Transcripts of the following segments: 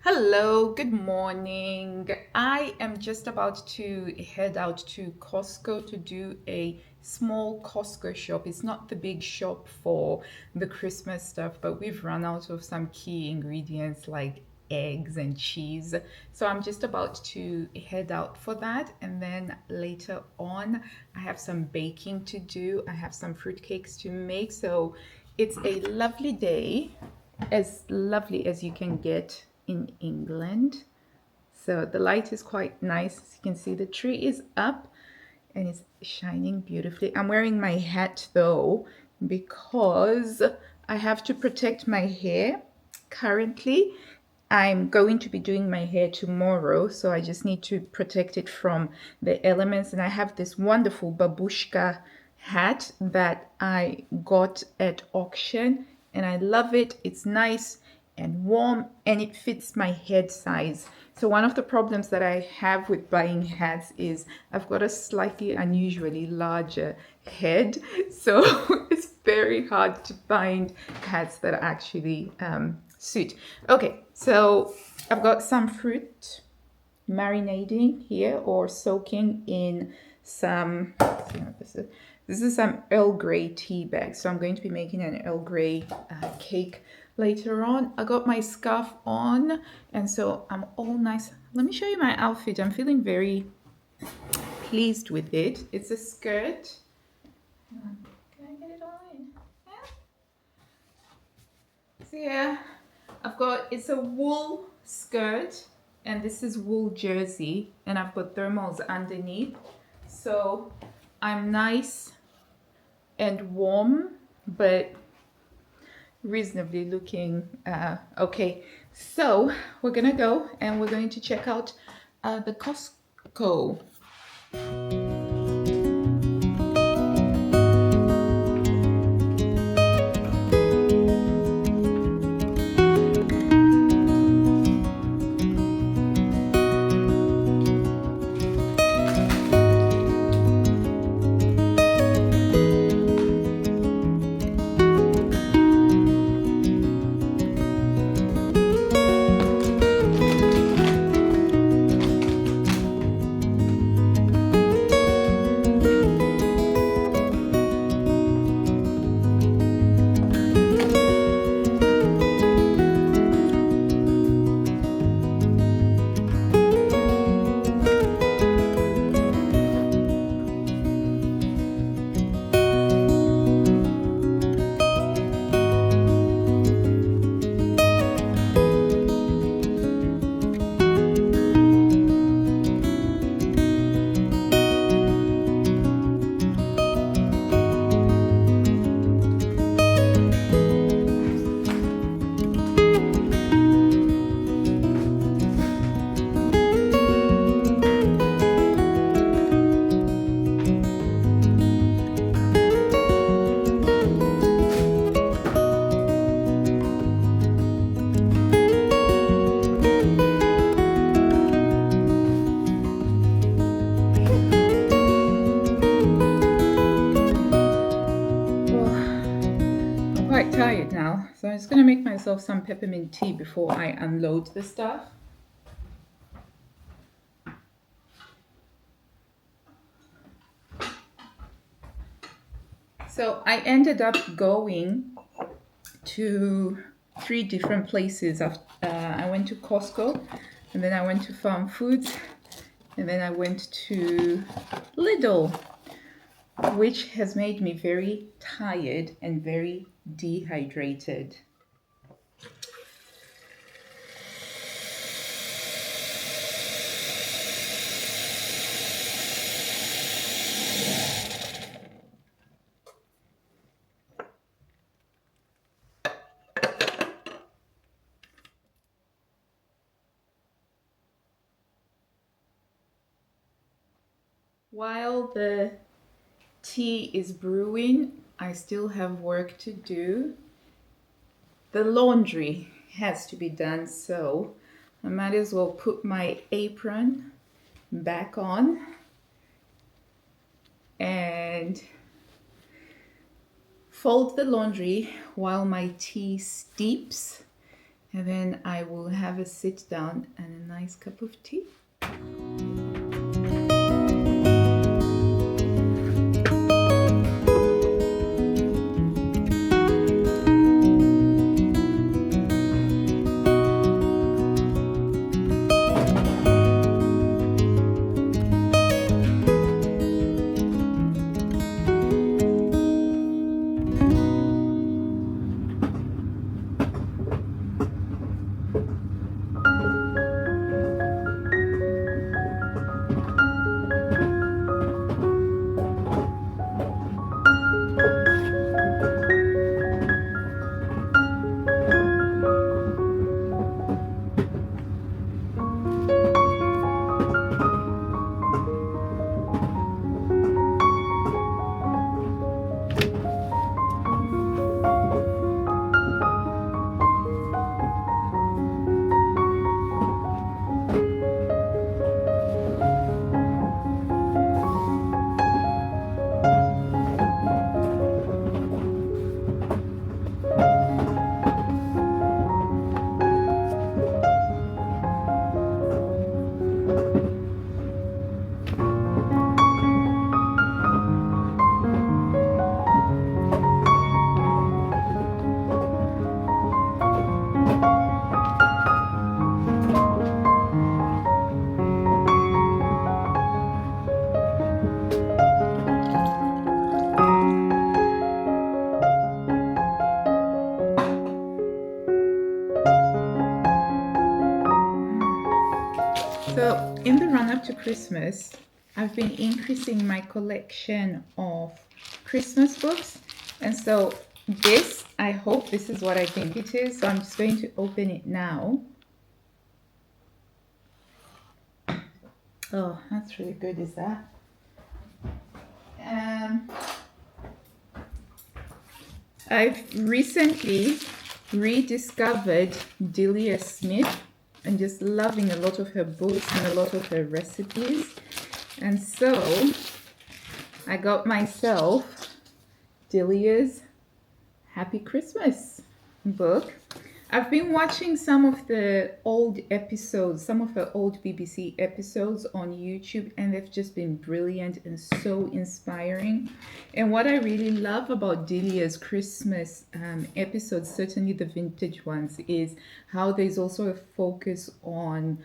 Hello, good morning. I am just about to head out to Costco to do a small Costco shop. It's not the big shop for the Christmas stuff, but we've run out of some key ingredients like eggs and cheese. So I'm just about to head out for that. And then later on, I have some baking to do. I have some fruitcakes to make. So it's a lovely day, as lovely as you can get in England. So the light is quite nice. As you can see, the tree is up and it's shining beautifully. I'm wearing my hat though because I have to protect my hair currently. I'm going to be doing my hair tomorrow, so I just need to protect it from the elements. And I have this wonderful babushka hat that I got at auction, and I love it. It's nice and warm, and it fits my head size. So one of the problems that I have with buying hats is I've got a slightly unusually larger head, so it's very hard to find hats that actually suit. Okay, so I've got some fruit marinating here or soaking in some, this is some Earl Grey tea bag. So I'm going to be making an Earl Grey cake later on. I got my scarf on and so I'm all nice. Let me show you my outfit. I'm feeling very pleased with it. It's a skirt. Can I get it on? Yeah. So yeah, it's a wool skirt and this is wool jersey and I've got thermals underneath. So I'm nice and warm, but reasonably looking okay. So we're gonna go and we're going to check out the Costco. Quite tired now, so I'm just gonna make myself some peppermint tea before I unload the stuff. So I ended up going to 3 different places. I went to Costco, and then I went to Farm Foods, and then I went to Lidl, which has made me very tired and very dehydrated. While the tea is brewing, I still have work to do. The laundry has to be done, so I might as well put my apron back on and fold the laundry while my tea steeps. and then I will have a sit down and a nice cup of tea. So in the run-up to Christmas, I've been increasing my collection of Christmas books. And so this, I hope this is what I think it is. So I'm just going to open it now. Oh, that's really good, is that? I've recently rediscovered Delia Smith and just loving a lot of her books and a lot of her recipes. And so I got myself Delia's Happy Christmas book. I've been watching some of the old episodes, some of her old BBC episodes on YouTube, and they've just been brilliant and so inspiring. And what I really love about Delia's Christmas episodes, certainly the vintage ones, is how there's also a focus on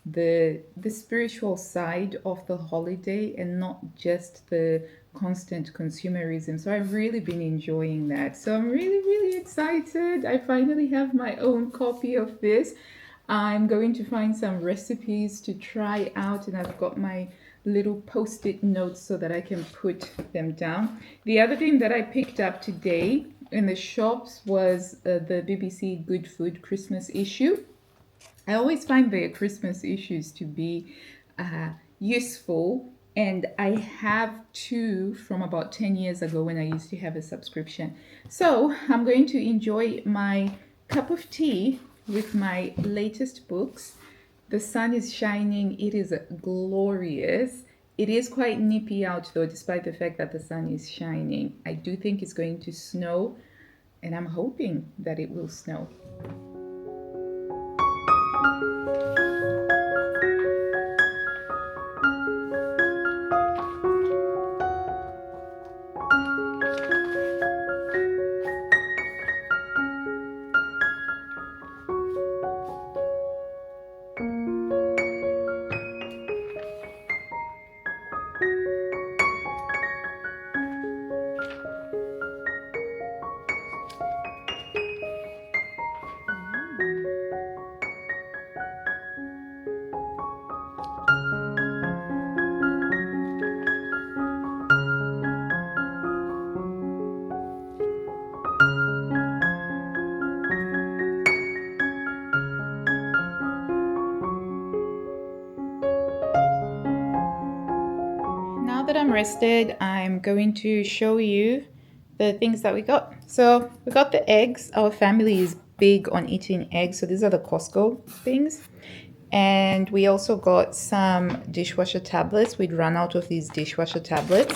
the spiritual side of the holiday and not just the constant consumerism. So I've really been enjoying that. So I'm really excited. I finally have my own copy of this. I'm going to find some recipes to try out, and I've got my little post-it notes so that I can put them down. The other thing that I picked up today in the shops was the BBC Good Food Christmas issue. I always find their Christmas issues to be useful, and I have two from about 10 years ago when I used to have a subscription. So I'm going to enjoy my cup of tea with my latest books. The sun is shining. It is glorious. It is quite nippy out though, despite the fact that the sun is shining. I do think it's going to snow, and I'm hoping that it will snow. Now that I'm rested, I'm going to show you the things that we got. So we got the eggs. Our family is big on eating eggs, so these are the Costco things. And we also got some dishwasher tablets. We'd run out of these dishwasher tablets.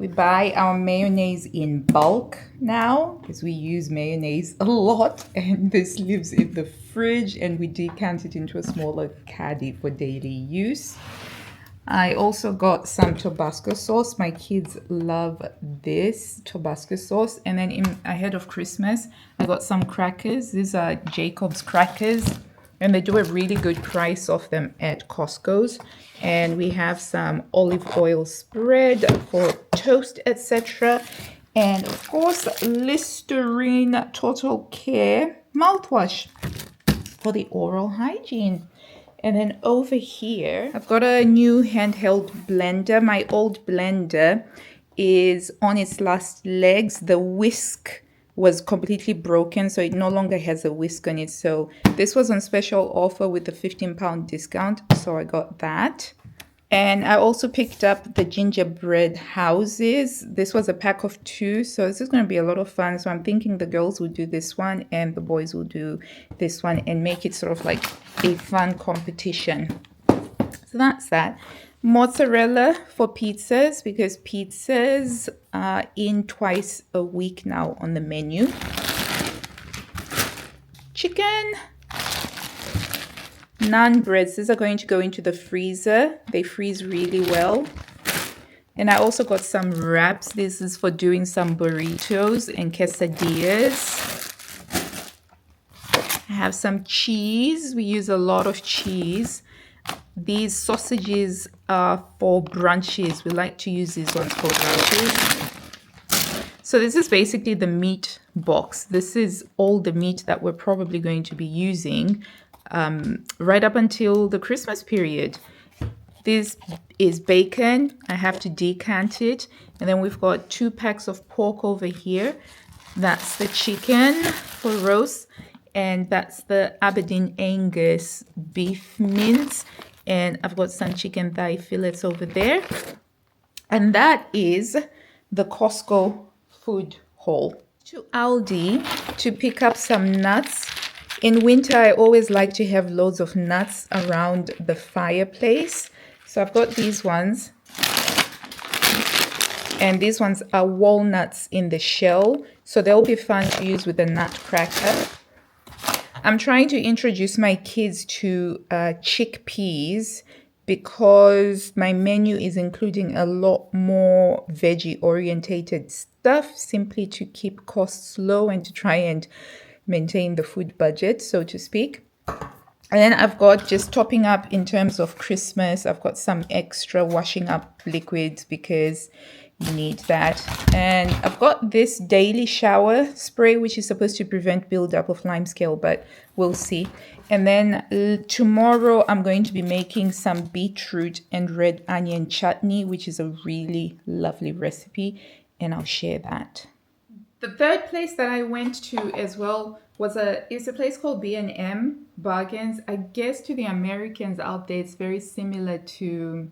We buy our mayonnaise in bulk now because we use mayonnaise a lot, and this lives in the fridge, and we decant it into a smaller caddy for daily use. I also got some Tabasco sauce. My kids love this Tabasco sauce. And then ahead of Christmas, I got some crackers. These are Jacob's crackers, and they do a really good price off them at Costco's. And we have some olive oil spread for toast, etc. And of course, Listerine Total Care mouthwash for the oral hygiene. And then over here, I've got a new handheld blender. My old blender is on its last legs. The whisk was completely broken, so it no longer has a whisk on it. So this was on special offer with a £15 discount, so I got that. And I also picked up the gingerbread houses. This was a pack of 2, so this is going to be a lot of fun. So I'm thinking the girls will do this one and the boys will do this one and make it sort of like a fun competition. So that's that. Mozzarella for pizzas, because pizzas are in twice a week now on the menu. Chicken. Naan breads. These are going to go into the freezer. They freeze really well. And I also got some wraps. This is for doing some burritos and quesadillas. I have some cheese. We use a lot of cheese. These sausages are for brunches. We like to use these ones for brunches. So this is basically the meat box. This is all the meat that we're probably going to be using right up until the Christmas period. This is bacon. I have to decant it. And then we've got 2 packs of pork over here. That's the chicken for roast. And that's the Aberdeen Angus beef mince. And I've got some chicken thigh fillets over there. And that is the Costco food haul. To Aldi to pick up some nuts. In winter, I always like to have loads of nuts around the fireplace. So I've got these ones. And these ones are walnuts in the shell. So they'll be fun to use with the nutcracker. I'm trying to introduce my kids to chickpeas because my menu is including a lot more veggie-orientated stuff, simply to keep costs low and to try and maintain the food budget, so to speak. And then I've got, just topping up in terms of Christmas, I've got some extra washing up liquids because you need that. And I've got this daily shower spray, which is supposed to prevent buildup of limescale, but we'll see. And then tomorrow I'm going to be making some beetroot and red onion chutney, which is a really lovely recipe, and I'll share that. The third place that I went to as well is a place called B&M Bargains. I guess to the Americans out there, it's very similar to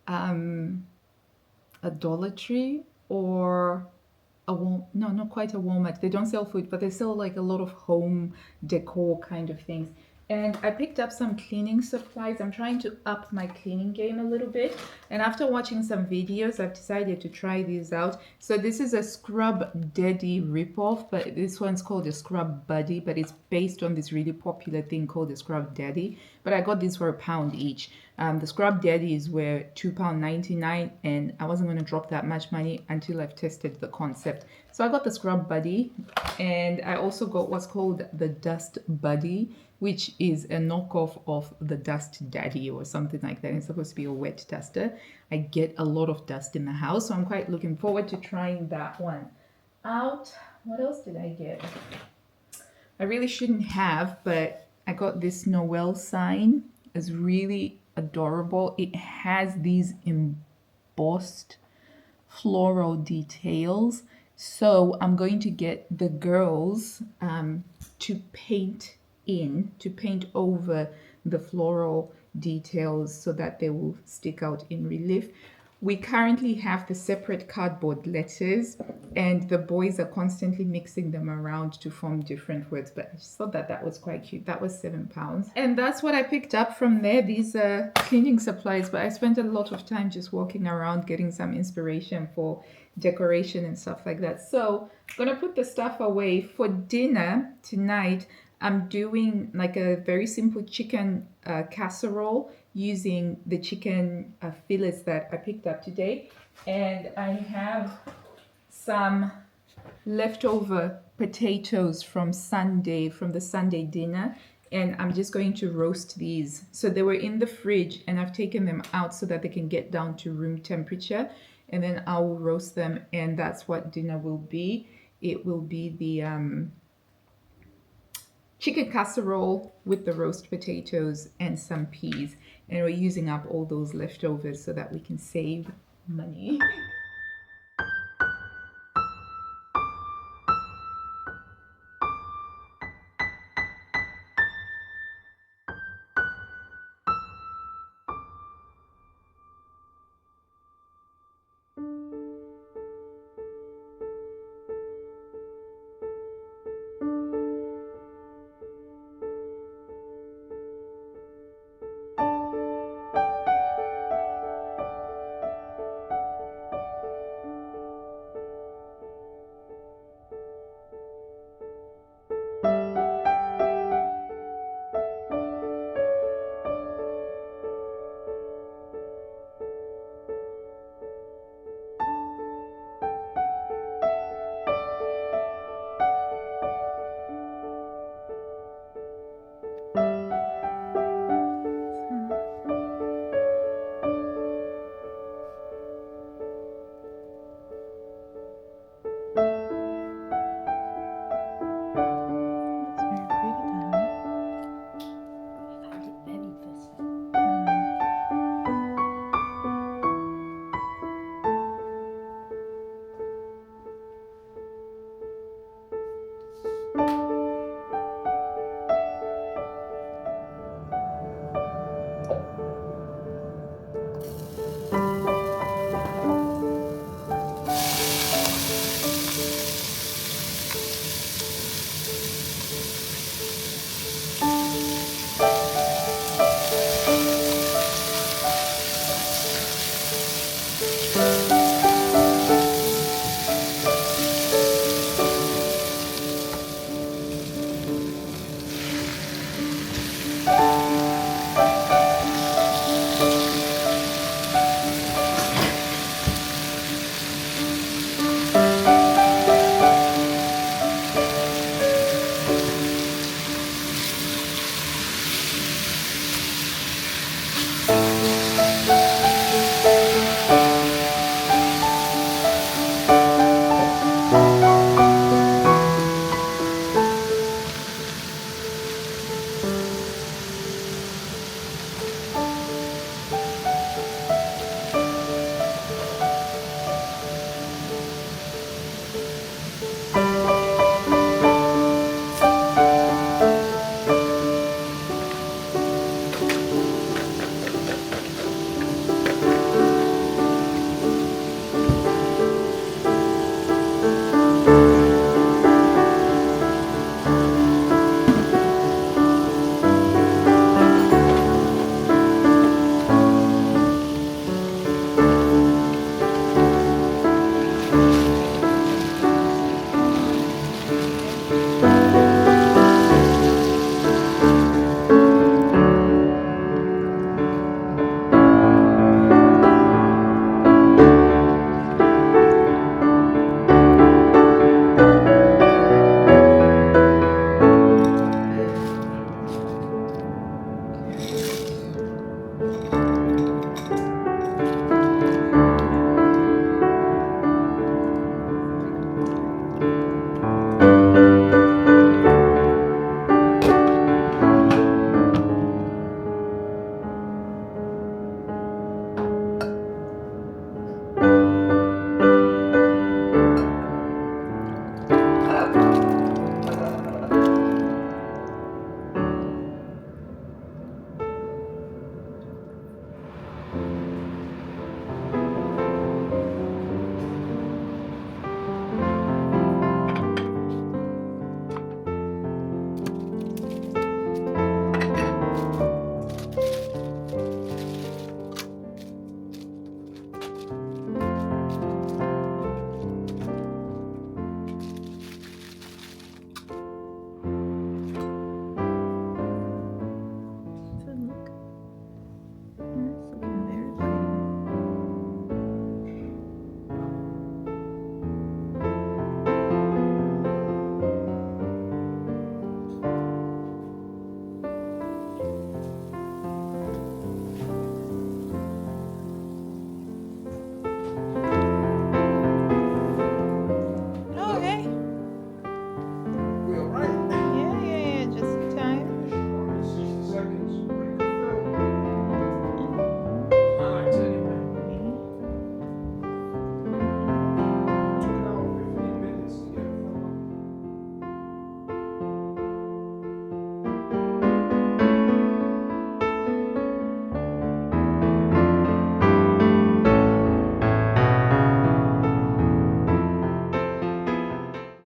a Dollar Tree or no, not quite a Walmart. They don't sell food, but they sell like a lot of home decor kind of things. And I picked up some cleaning supplies. I'm trying to up my cleaning game a little bit. And after watching some videos, I've decided to try these out. So this is a Scrub Daddy ripoff, but this one's called a Scrub Buddy, but it's based on this really popular thing called the Scrub Daddy. But I got these for £1 each. The Scrub Daddies were £2.99, and I wasn't going to drop that much money until I've tested the concept. So I got the Scrub Buddy, and I also got what's called the Dust Buddy, which is a knockoff of the Dust Daddy or something like that. It's supposed to be a wet duster. I get a lot of dust in the house, so I'm quite looking forward to trying that one out. What else did I get? I really shouldn't have, but I got this Noel sign. It's really adorable. It has these embossed floral details. So I'm going to get the girls to paint over the floral details so that they will stick out in relief. we currently have the separate cardboard letters, and the boys are constantly mixing them around to form different words. But I just thought that that was quite cute. That was £7. And that's what I picked up from there. These are cleaning supplies, but I spent a lot of time just walking around getting some inspiration for decoration and stuff like that. So I'm gonna put the stuff away. For dinner tonight, I'm doing like a very simple chicken casserole using the chicken fillets that I picked up today. And I have some leftover potatoes from the Sunday dinner. And I'm just going to roast these. So they were in the fridge and I've taken them out so that they can get down to room temperature. And then I will roast them, and that's what dinner will be. It will be the chicken casserole with the roast potatoes and some peas. And we're using up all those leftovers so that we can save money.